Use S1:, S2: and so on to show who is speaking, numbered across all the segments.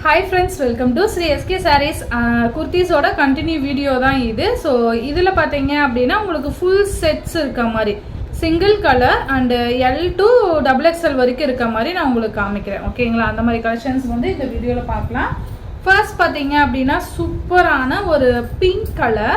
S1: Hi friends, welcome to Sri SK Sarees kurtis-oda continue video தான் இது. So இதில பாத்தீங்க அப்படினா உங்களுக்கு full sets இருக்க மாதிரி single color and L to XXL வரைக்கும் இருக்க மாதிரி நான் உங்களுக்கு காமிக்கிறேன். ஓகேங்களா? அந்த மாதிரி கலெக்ஷன்ஸ் வந்து இந்த வீடியோல பார்க்கலாம். ஃபர்ஸ்ட் பாத்தீங்க அப்படினா சூப்பரான ஒரு pink color.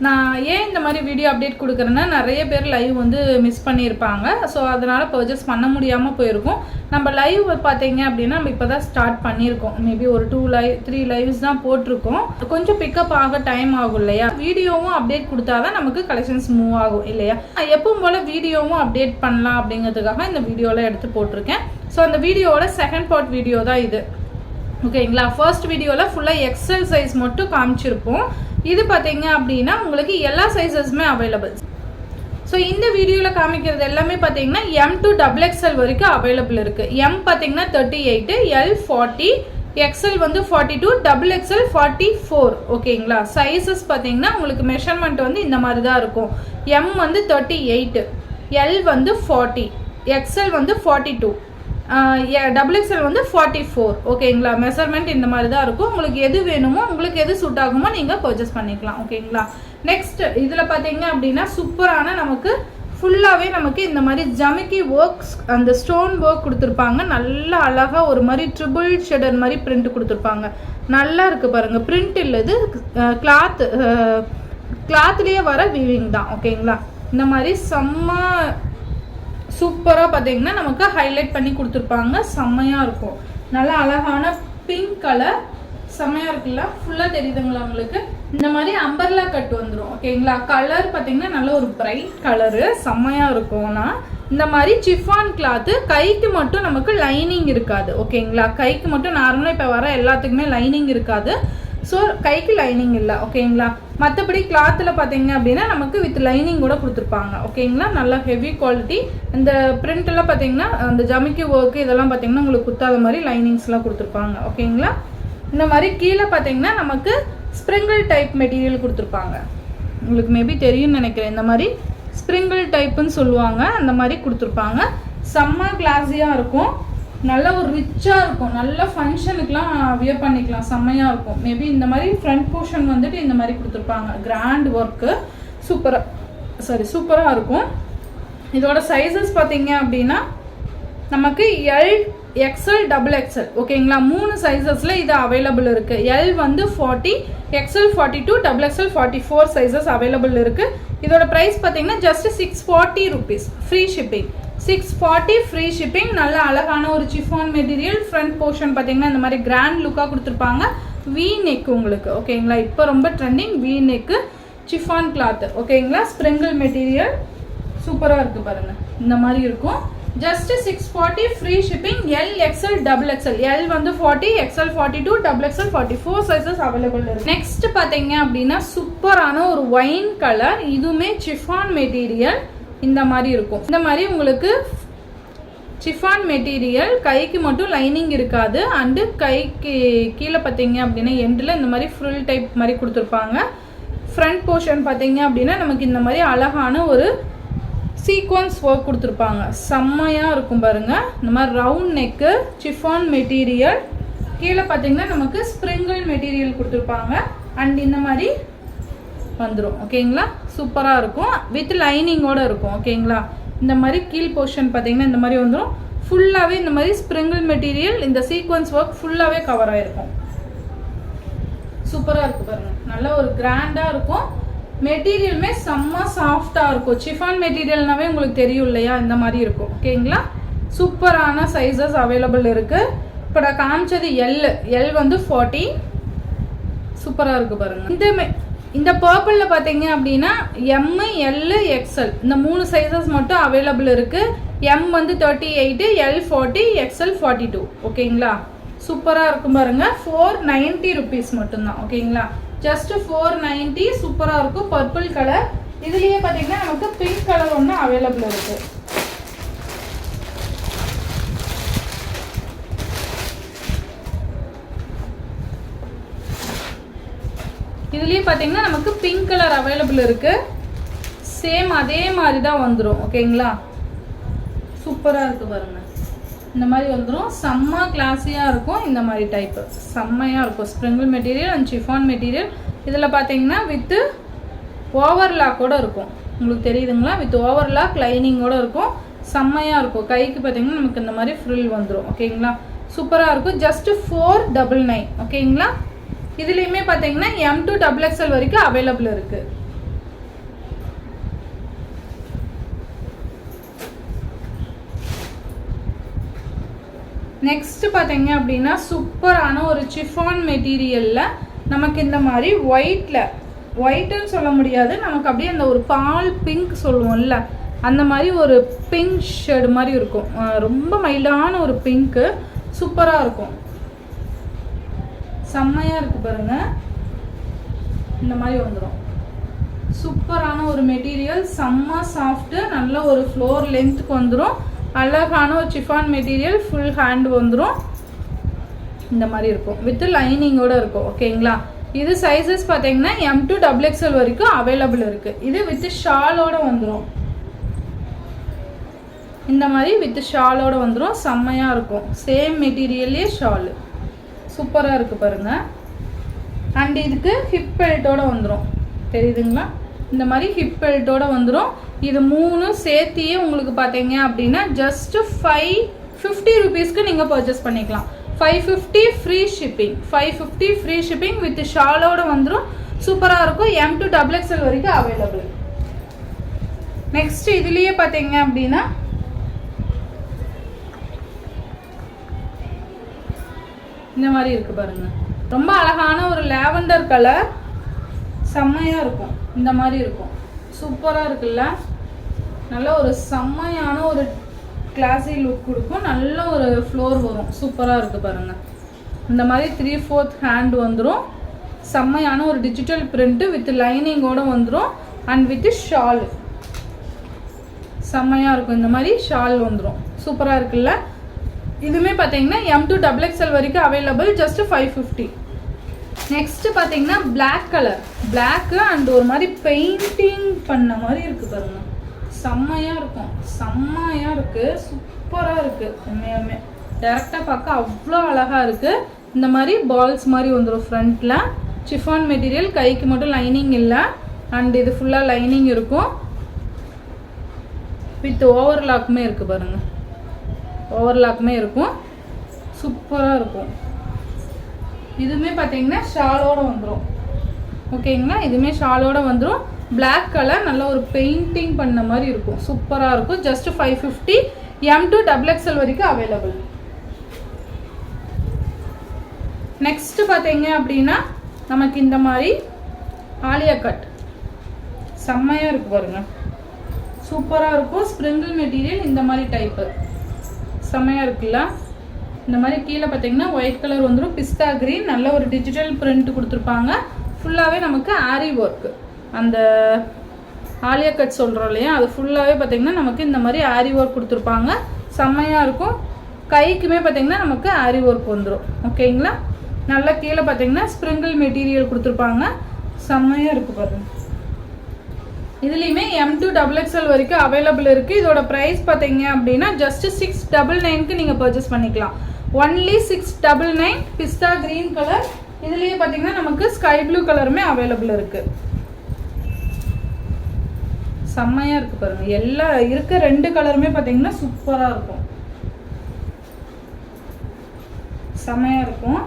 S1: நான் ஏன் இந்த மாதிரி வீடியோ அப்டேட் கொடுக்குறேன்னா நிறைய பேர் லைவ் வந்து மிஸ் பண்ணியிருப்பாங்க. ஸோ அதனால் பர்ச்சேஸ் பண்ண முடியாமல் போயிருக்கும். நம்ம லைவ் பார்த்தீங்க அப்படின்னா நம்ம இப்போ தான் ஸ்டார்ட் பண்ணியிருக்கோம். மேபி ஒரு 3 லைவ்ஸ் தான் போட்டிருக்கோம். கொஞ்சம் பிக்கப் ஆக டைம் ஆகும் இல்லையா? வீடியோவும் அப்டேட் கொடுத்தா தான் நமக்கு கலெக்ஷன்ஸ் மூவ் ஆகும் இல்லையா? எப்பவும் போல் வீடியோவும் அப்டேட் பண்ணலாம் அப்படிங்கிறதுக்காக இந்த வீடியோவில் எடுத்து போட்டிருக்கேன். ஸோ அந்த வீடியோவோட செகண்ட் பார்ட் வீடியோ தான் இது. ஓகேங்களா? ஃபர்ஸ்ட் வீடியோவில் ஃபுல்லாக எக்ஸல் சைஸ் மட்டும் காமிச்சிருப்போம். இது பார்த்தீங்க அப்படின்னா உங்களுக்கு எல்லா சைஸஸுமே அவைலபிள். ஸோ இந்த வீடியோவில் காமிக்கிறது எல்லாமே பார்த்தீங்கன்னா M to XXL வரைக்கும் அவைலபிள் இருக்குது. M பார்த்தீங்கன்னா 38, L 40, XL வந்து 42, XXL 44. ஓகேங்களா? சைஸஸ் பார்த்தீங்கன்னா உங்களுக்கு மெஷர்மெண்ட் வந்து இந்த மாதிரி தான் இருக்கும். M வந்து 38, L வந்து 40, XL வந்து 42, XXL வந்து 44. ஓகேங்களா? மெஷர்மெண்ட் இந்த மாதிரி தான் இருக்கும். உங்களுக்கு எது வேணுமோ உங்களுக்கு எது சூட் ஆகுமோ நீங்கள் பர்ச்சேஸ் பண்ணிக்கலாம். ஓகேங்களா? நெக்ஸ்ட் இதில் பார்த்தீங்க அப்படின்னா சூப்பரான நமக்கு ஃபுல்லாகவே நமக்கு இந்த மாதிரி ஜமிக்கி ஒர்க்ஸ் அந்த ஸ்டோன் ஒர்க் கொடுத்துருப்பாங்க. நல்லா அழகாக ஒரு மாதிரி ட்ரிபிள் ஷெடர் மாதிரி பிரிண்ட் கொடுத்துருப்பாங்க. நல்லா இருக்குது பாருங்கள். பிரிண்ட் இல்லை, இது கிளாத்லேயே வர வீவிங் தான். ஓகேங்களா? இந்த மாதிரி செம்ம சூப்பராக பார்த்தீங்கன்னா நமக்கு ஹைலைட் பண்ணி கொடுத்துருப்பாங்க. செம்மையாக இருக்கும். நல்லா அழகான பிங்க் கலர் செம்மையாக இருக்குல்ல? ஃபுல்லாக தெரியுதுங்களா உங்களுக்கு? இந்த மாதிரி அம்பர்லா கட் வந்துடும். ஓகேங்களா? கலர் பார்த்தீங்கன்னா நல்ல ஒரு பிரைட் கலரு செம்மையாக இருக்கும்னா இந்த மாதிரி சிஃபான் கிளாத்து. கைக்கு மட்டும் நமக்கு லைனிங் இருக்காது. ஓகேங்களா? கைக்கு மட்டும் நார்மலாக இப்போ வர எல்லாத்துக்குமே லைனிங் இருக்காது. ஸோ கைக்கு லைனிங் இல்லை. ஓகேங்களா? மற்றபடி கிளாத்தில் பார்த்தீங்க அப்படின்னா நமக்கு வித் லைனிங் கூட கொடுத்துருப்பாங்க. ஓகேங்களா? நல்லா ஹெவி குவாலிட்டி. இந்த பிரிண்டெல்லாம் பார்த்தீங்கன்னா அந்த ஜமிக்கி ஒர்க்கு இதெல்லாம் பார்த்தீங்கன்னா உங்களுக்கு குத்தாத மாதிரி லைனிங்ஸ்லாம் கொடுத்துருப்பாங்க. ஓகேங்களா? இந்த மாதிரி கீழே பார்த்தீங்கன்னா நமக்கு ஸ்ப்ரிங்கிள் டைப் மெட்டீரியல் கொடுத்துருப்பாங்க. உங்களுக்கு மேபி தெரியும்னு நினைக்கிறேன். இந்த மாதிரி ஸ்ப்ரிங்கிள் டைப்புன்னு சொல்லுவாங்க. அந்த மாதிரி கொடுத்துருப்பாங்க. செம்ம கிளாஸியாக இருக்கும். நல்ல ஒரு ரிச்சாக இருக்கும். நல்ல ஃபங்க்ஷனுக்குலாம் வியர் பண்ணிக்கலாம். செம்மையாக இருக்கும். மேபி இந்த மாதிரி ஃப்ரண்ட் போர்ஷன் வந்துட்டு இந்த மாதிரி கொடுத்துருப்பாங்க. கிராண்ட் ஒர்க்கு சூப்பராக இருக்கும். இதோட சைஸஸ் பார்த்தீங்க அப்படின்னா நமக்கு L, XL, XXL. ஓகேங்களா? 3 சைஸஸில் இது அவைலபிள் இருக்குது. L வந்து 40, XL 42, XXL 44 சைஸஸ் அவைலபிள் இருக்குது. இதோட ப்ரைஸ் பார்த்தீங்கன்னா just 640 rupees. Free shipping. 640 free shipping. நல்ல அழகான ஒரு சிஃபான் மெட்டீரியல். ஃப்ரண்ட் போர்ஷன் பார்த்தீங்கன்னா இந்த மாதிரி கிராண்ட் லுக்காக கொடுத்துருப்பாங்க. வி நெக் உங்களுக்கு. ஓகேங்களா? இப்போ ரொம்ப trending we neck chiffon cloth. ஓகேங்களா? ஸ்ப்ரிங்கிள் மெட்டீரியல் சூப்பராக இருக்குது பாருங்கள். இந்த மாதிரி இருக்கும். Just 640 free shipping. L, XL, XXL. L வந்து 40, XL 42, XXL 44 சைஸஸ் அவைலபிள் இருக்குது. நெக்ஸ்ட் பார்த்தீங்க அப்படின்னா சூப்பரான ஒரு ஒயின் கலர். இதுவுமே சிஃபான் மெட்டீரியல் இந்த மாதிரி இருக்கும். இந்த மாதிரி உங்களுக்கு சிஃபான் மெட்டீரியல். கைக்கு மட்டும் லைனிங் இருக்காது. அண்டு கைக்கு கீழே பார்த்தீங்க அப்படின்னா எண்டில் இந்த மாதிரி ஃபுல் டைப் மாதிரி கொடுத்துருப்பாங்க. ஃப்ரண்ட் போர்ஷன் பார்த்தீங்க அப்படின்னா நமக்கு இந்த மாதிரி அழகான ஒரு சீக்வன்ஸ் ஒர்க் கொடுத்துருப்பாங்க. செம்மையாக இருக்கும் பாருங்கள். இந்த மாதிரி ரவுண்ட் நெக்கு சிஃபான் மெட்டீரியல். கீழே பார்த்தீங்கன்னா நமக்கு ஸ்ப்ரிங்கிள் மெட்டீரியல் கொடுத்துருப்பாங்க. அண்ட் இந்த மாதிரி வந்துடும். ஓகேங்களா? சூப்பராக இருக்கும். வித் லைனிங்கோடு இருக்கும். ஓகேங்களா? இந்த மாதிரி கீழ் போர்ஷன் பார்த்தீங்கன்னா இந்த மாதிரி வந்துடும். ஃபுல்லாகவே இந்த மாதிரி ஸ்ப்ரிங்கிள் மெட்டீரியல். இந்த சீக்வன்ஸ் ஒர்க் ஃபுல்லாகவே கவர் ஆகிருக்கும். சூப்பராக இருக்குது பாருங்கள். நல்ல ஒரு கிராண்டாக இருக்கும். மெட்டீரியலுமே செம்ம சாஃப்டாக இருக்கும். சிஃபான் மெட்டீரியல்னாவே உங்களுக்கு தெரியும் இல்லையா? இந்த மாதிரி இருக்கும். ஓகேங்களா? சூப்பரான சைஸஸ் அவைலபிள் இருக்குது. இப்போ நான் காமிச்சது L வந்து 40. சூப்பராக இருக்குது பாருங்கள். இந்த பர்பிளில் பார்த்தீங்க அப்படின்னா M, L, XL இந்த 3 சைஸஸ் மட்டும் அவைலபிள் இருக்குது. M வந்து 38, L 40, XL 42. ஓகேங்களா? சூப்பராக இருக்கும் பாருங்கள். 490 rupees மட்டும்தான். ஓகேங்களா? ஜஸ்ட் 490. சூப்பராக இருக்கும். Purple colour. இதுலேயே பார்த்தீங்கன்னா நமக்கு பிங்க் கலர் ஒன்று அவைலபிள் இருக்குது. இதுலேயே பார்த்தீங்கன்னா நமக்கு பிங்க் கலர் அவைலபிள் இருக்குது. சேம் அதே மாதிரி தான் வந்துடும். ஓகேங்களா? சூப்பராக இருக்குது பாருங்கள். இந்த மாதிரி வந்துடும். செம்ம கிளாஸியாக இருக்கும். இந்த மாதிரி டைப்பு செம்மையாக இருக்கும். Sprinkle material and chiffon material. இதில் பார்த்தீங்கன்னா வித்து ஓவர்லாக்கோடு இருக்கும். உங்களுக்கு தெரியுதுங்களா? வித் ஓவர்லாக் லைனிங்கோடு இருக்கும். செம்மையாக இருக்கும். கைக்கு பார்த்தீங்கன்னா நமக்கு இந்த மாதிரி ஃப்ரில் வந்துடும். ஓகேங்களா? சூப்பராக இருக்கும். ஜஸ்ட்டு 499. ஓகேங்களா? இதுலேயுமே பார்த்தீங்கன்னா M to XXL வரைக்கும் அவைலபிள் இருக்குது. நெக்ஸ்ட் பார்த்தீங்க அப்படின்னா சூப்பரான ஒரு சிஃபான் மெட்டீரியலில் நமக்கு இந்த மாதிரி ஒயிட்டுன்னு சொல்ல முடியாது, நமக்கு அப்படியே அந்த ஒரு பால் பிங்க் சொல்லுவோம்ல, அந்த மாதிரி ஒரு பிங்க் ஷேடு மாதிரி இருக்கும். ரொம்ப மைல்டான ஒரு பிங்க்கு. சூப்பராக இருக்கும். செம்மையாக இருக்குது பாருங்கள். இந்த மாதிரி வந்துடும். சூப்பரான ஒரு மெட்டீரியல். செம்ம சாஃப்ட்டு. நல்ல ஒரு ஃப்ளோர் லென்த்துக்கு வந்துடும். அழகான ஒரு சிஃபான் மெட்டீரியல். ஃபுல் ஹேண்ட் வந்துடும். இந்த மாதிரி இருக்கும். வித் லைனிங்கோடு இருக்கும். ஓகேங்களா? இது சைஸஸ் பார்த்தீங்கன்னா M to XXL வரைக்கும் அவைலபிள் இருக்குது. இது வித் ஷாலோடு வந்துடும். இந்த மாதிரி வித் ஷாலோடு வந்துடும். செம்மையாக இருக்கும். சேம் மெட்டீரியல்லே ஷாலு. சூப்பராக இருக்குது பாருங்கள். அண்ட் இதுக்கு ஹிப் பெல்ட்டோடு வந்துடும். தெரியுதுங்களா? இந்த மாதிரி ஹிப் பெல்ட்டோடு வந்துடும். இது 3 சேர்த்தியே உங்களுக்கு பார்த்தீங்க அப்படின்னா ஜஸ்ட்டு 550 ருபீஸ்க்கு நீங்கள் பர்ச்சேஸ் பண்ணிக்கலாம். 550 free shipping. 550 free shipping with ஷாலோடு வந்துடும். சூப்பராக இருக்கும். M to XXL வரைக்கும் அவைலபிள். நெக்ஸ்ட் இதுலேயே பார்த்தீங்க அப்படின்னா இந்த மாதிரி இருக்குது பாருங்கள். ரொம்ப அழகான ஒரு லாவெண்டர் கலர். செம்மையாக இருக்கும். இந்த மாதிரி இருக்கும். சூப்பராக இருக்குல்ல? நல்ல ஒரு செம்மையான ஒரு கிளாஸி லுக் கொடுக்கும். நல்ல ஒரு ஃப்ளோர் வரும். சூப்பராக இருக்குது பாருங்கள். இந்த மாதிரி 3/4 ஹேண்ட் வந்துடும். செம்மையான ஒரு டிஜிட்டல் பிரிண்ட்டு வித் லைனிங்கோடு வந்துடும். அண்ட் வித் ஷால் செம்மையாக இருக்கும். இந்த மாதிரி ஷால் வந்துடும். சூப்பராக இருக்குல்ல? இதுவுமே பார்த்தீங்கன்னா M to XXL வரைக்கும் அவைலபிள். ஜஸ்ட் 550. நெக்ஸ்ட்டு பார்த்தீங்கன்னா பிளாக் கலர். பிளாக்கு அண்ட் ஒரு மாதிரி பெயிண்டிங் பண்ண மாதிரி இருக்குது பாருங்கள். செம்மையாக இருக்கும். செம்மையாக இருக்குது. சூப்பராக இருக்குது. உண்மையாலுமே டேரெக்டாக பார்க்க அவ்வளோ அழகாக இருக்குது. இந்த மாதிரி பால்ஸ் மாதிரி வந்துடும் ஃப்ரண்ட்டில். Chiffon material. கைக்கு மட்டும் லைனிங் இல்லை. அண்ட் இது ஃபுல்லாக லைனிங் இருக்கும். வித் ஓவர்லாக்குமே இருக்குது பாருங்கள். ஓவர்லாக்குமே இருக்கும். சூப்பராக இருக்கும். இதுவுமே பார்த்தீங்கன்னா ஷாலோடு வந்துடும். ஓகேங்களா? இதுவுமே ஷாலோடு வந்துடும். Black colour. நல்ல ஒரு பெயிண்டிங் பண்ண மாதிரி இருக்கும். சூப்பராக இருக்கும். ஜஸ்ட் 550. M to XXL வரைக்கும் அவைலபிள். நெக்ஸ்ட் பார்த்தீங்க அப்படின்னா நமக்கு இந்த மாதிரி ஆலியா கட். செம்மையாக இருக்குது பாருங்கள். சூப்பராக இருக்கும். Sprinkle material. இந்த மாதிரி டைப்பு செம்மையாக இருக்குல்ல? இந்த மாதிரி கீழே பார்த்தீங்கன்னா ஒயிட் கலர் வந்துடும். பிஸ்தா கிரீன். நல்ல ஒரு டிஜிட்டல் பிரிண்ட் கொடுத்துருப்பாங்க. ஃபுல்லாகவே நமக்கு ஆரி ஒர்க்கு. அந்த ஆலியா கட் சொல்கிறோம் இல்லையா, அது ஃபுல்லாகவே பார்த்தீங்கன்னா நமக்கு இந்த மாதிரி ஆரி ஒர்க் கொடுத்துருப்பாங்க. செம்மையாக இருக்கும். கைக்குமே பார்த்தீங்கன்னா நமக்கு ஆரி ஒர்க் வந்துடும். ஓகேங்களா? நல்லா கீழே பார்த்தீங்கன்னா ஸ்ப்ரிங்கிள் மெட்டீரியல் கொடுத்துருப்பாங்க. செம்மையாக இருக்குது பாருங்கள். இதுலேயுமே M to XXL வரைக்கும் அவைலபிள் இருக்குது. இதோட ப்ரைஸ் பார்த்தீங்க அப்படின்னா ஜஸ்ட் 699க்கு நீங்கள் பர்ச்சேஸ் பண்ணிக்கலாம். ஒன்லி 699. பிஸ்தா கிரீன் கலர். இதுலேயே பார்த்தீங்கன்னா நமக்கு ஸ்கை ப்ளூ கலருமே அவைலபிள் இருக்குது. செம்மையாக இருக்குது பாருங்கள். எல்லா இருக்க 2 கலருமே பார்த்தீங்கன்னா சூப்பராக இருக்கும். செம்மையாக இருக்கும்.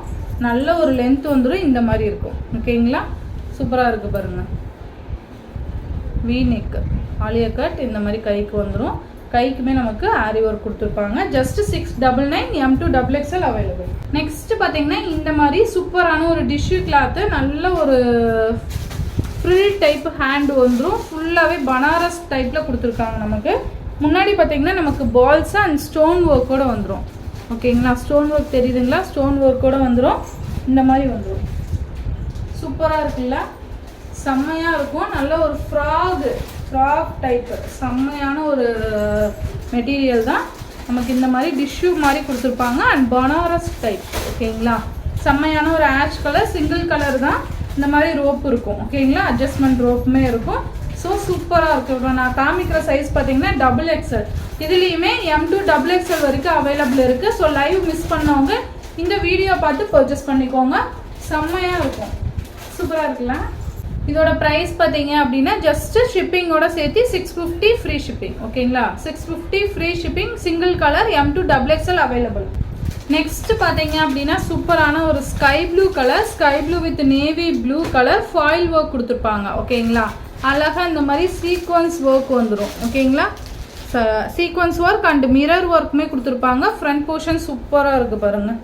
S1: நல்ல ஒரு லென்த் வந்துடும். இந்த மாதிரி இருக்கும். ஓகேங்களா? சூப்பராக இருக்குது பாருங்கள். V neck Aaliya cut. இந்த மாதிரி கைக்கு வந்துடும். கைக்குமே நமக்கு ஆரி ஒர்க் கொடுத்துருப்பாங்க. Just 699. M to XXL available. Next பார்த்தீங்கன்னா இந்த மாதிரி சூப்பரான ஒரு டிஷ்யூ கிளாத்து. நல்ல ஒரு ஃப்ரில் டைப் ஹேண்ட் வந்துடும். ஃபுல்லாகவே பனாரஸ் டைப்பில் கொடுத்துருக்காங்க நமக்கு. முன்னாடி பார்த்தீங்கன்னா நமக்கு பால்ஸ் அண்ட் ஸ்டோன் ஒர்க்கோடு வந்துடும். ஓகேங்களா? ஸ்டோன் ஒர்க் தெரியுதுங்களா? ஸ்டோன் ஒர்க்கோடு வந்துடும். இந்த மாதிரி வந்துடும். சூப்பராக இருக்குல்ல? செம்மையாக இருக்கும். நல்ல ஒரு ஃப்ராக் டைப்பு. செம்மையான ஒரு மெட்டீரியல் தான். நமக்கு இந்த மாதிரி டிஷ்யூ மாதிரி கொடுத்துருப்பாங்க. And Banaras type. ஓகேங்களா? செம்மையான ஒரு ஆஷ் கலர். சிங்கிள் கலர் தான். இந்த மாதிரி ரோப் இருக்கும். ஓகேங்களா? அட்ஜஸ்ட்மெண்ட் ரோப்புமே இருக்கும். ஸோ சூப்பராக இருக்குது. இப்போ நான் காமிக்கிற சைஸ் பார்த்தீங்கன்னா XXL. இதுலேயுமே M2 XXL வரைக்கும் அவைலபிள் இருக்குது. ஸோ லைவ் மிஸ் பண்ணவங்க இந்த வீடியோ பார்த்து பர்ச்சேஸ் பண்ணிக்கோங்க. செம்மையாக இருக்கும், சூப்பராக இருக்குல்ல. இதோட ப்ரைஸ் பார்த்தீங்க அப்படின்னா ஜஸ்ட் ஷிப்பிங்கோட சேர்த்து 650 ஃப்ரீ ஷிப்பிங். ஓகேங்களா, 650 free shipping. Single colour M2 XXL available. Next பார்த்தீங்க அப்படின்னா சூப்பரான ஒரு sky blue colour, sky blue with navy blue colour foil work கொடுத்துருப்பாங்க. ஓகேங்களா, அழகாக இந்த மாதிரி சீக்வன்ஸ் ஒர்க் வந்துடும். ஓகேங்களா, சீக்வன்ஸ் ஒர்க் அண்ட் மிரர் ஒர்க்குமே கொடுத்துருப்பாங்க. ஃப்ரண்ட் போர்ஷன் சூப்பராக இருக்குது பாருங்கள்,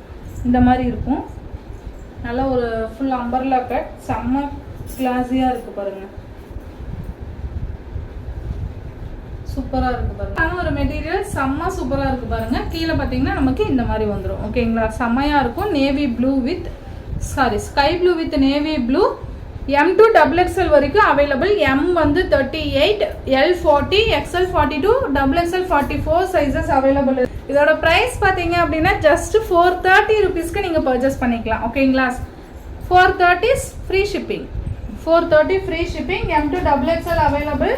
S1: இந்த மாதிரி இருக்கும். நல்ல ஒரு ஃபுல் அம்பர்லா கட், செம்ம கிளாஸியாக இருக்குது பாருங்கள், சூப்பராக இருக்குது பாருங்கள். ஆனால் ஒரு மெட்டீரியல் செம்ம சூப்பராக இருக்குது பாருங்கள். கீழே பார்த்தீங்கன்னா நமக்கு இந்த மாதிரி வந்துடும். ஓகேங்களா, செம்மையாக இருக்கும். Navy blue with sky blue with navy blue. M2 XXL வரைக்கும் அவைலபிள். M வந்து 38, L 40, XL 42, XXL 44 sizes available. இதோட ப்ரைஸ் பார்த்தீங்க அப்படின்னா ஜஸ்ட் 430 ருபீஸ்க்கு நீங்கள் பர்ச்சேஸ் பண்ணிக்கலாம். ஓகேங்களா, 430 free shipping. 430 free shipping. M2 XXL available.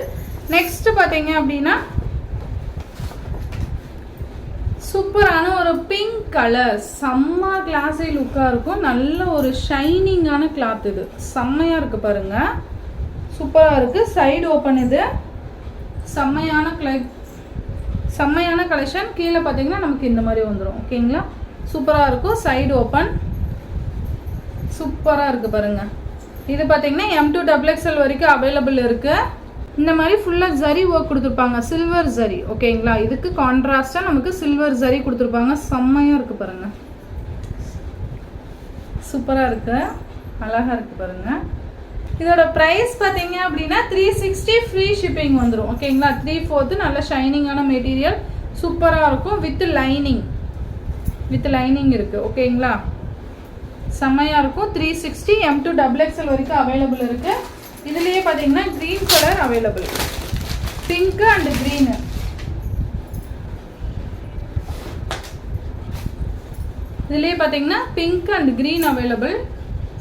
S1: Next பார்த்தீங்க அப்படின்னா சூப்பரான ஒரு பிங்க் கலர், செம்ம கிளாஸி லுக்காக இருக்கும். நல்ல ஒரு ஷைனிங்கான கிளாத், இது செம்மையாக இருக்குது பாருங்கள், சூப்பராக இருக்குது. சைடு ஓப்பன், இது செம்மையான கலெக்ஷன். கீழே பார்த்தீங்கன்னா நமக்கு இந்த மாதிரி வந்துடும். ஓகேங்களா, சூப்பராக இருக்கும். சைடு ஓப்பன், சூப்பராக இருக்குது பாருங்கள். இது பார்த்தீங்கன்னா M2 XXL வரைக்கும் அவைலபிள் இருக்குது. இந்த மாதிரி ஃபுல்லாக ஜரி ஒர்க் கொடுத்துருப்பாங்க, சில்வர் ஜரி. ஓகேங்களா, இதுக்கு கான்ட்ராஸ்டாக நமக்கு சில்வர் ஜரி கொடுத்துருப்பாங்க. செம்மையாக இருக்குது பாருங்கள், சூப்பராக இருக்குது, அழகாக இருக்குது பாருங்கள். இதோட ப்ரைஸ் பார்த்தீங்க அப்படின்னா 360 ஃப்ரீ ஷிப்பிங் வந்துடும். ஓகேங்களா, 3/4 நல்ல ஷைனிங்கான மெட்டீரியல், சூப்பராக இருக்கும். வித் லைனிங் இருக்குது. ஓகேங்களா, செம்மையாக இருக்கும். 360 M2 XXL வரைக்கும் அவைலபிள் இருக்குது. இதுலேயே பார்த்தீங்கன்னா green colour available, pink and green. இதுலேயே பார்த்தீங்கன்னா pink and green available.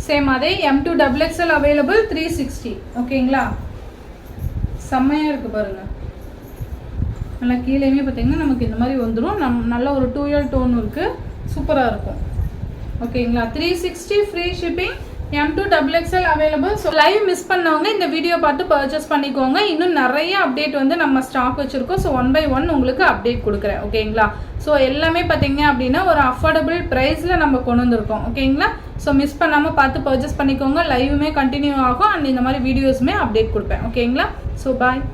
S1: Same அதே M2 XXL அவைலபிள் 360. ஓகேங்களா, செம்மையாக இருக்குது பாருங்கள். நல்லா கீழேயுமே பார்த்தீங்கன்னா நமக்கு இந்த மாதிரி வந்துடும். நல்ல ஒரு 2L டோன் இருக்குது, சூப்பராக இருக்கும். ஓகேங்களா, 360 free shipping. M2 XXL available. So live miss பண்ணவங்க இந்த வீடியோ பார்த்து பர்ச்சேஸ் பண்ணிக்கோங்க. இன்னும் நிறைய அப்டேட் வந்து நம்ம ஸ்டாக் வச்சுருக்கோம். ஸோ 1 by 1 உங்களுக்கு அப்டேட் கொடுக்குறேன். ஓகேங்களா, ஸோ எல்லாமே பார்த்தீங்க அப்படின்னா ஒரு அஃபோர்டபுள் ப்ரைஸில் நம்ம கொண்டு வந்திருக்கோம். ஓகேங்களா, ஸோ மிஸ் பண்ணாமல் பார்த்து பர்ச்சேஸ் பண்ணிக்கோங்க. லைவுமே கண்டினியூ ஆகும் அண்ட் இந்த மாதிரி வீடியோஸுமே அப்டேட் கொடுப்பேன். ஓகேங்களா, ஸோ பாய்.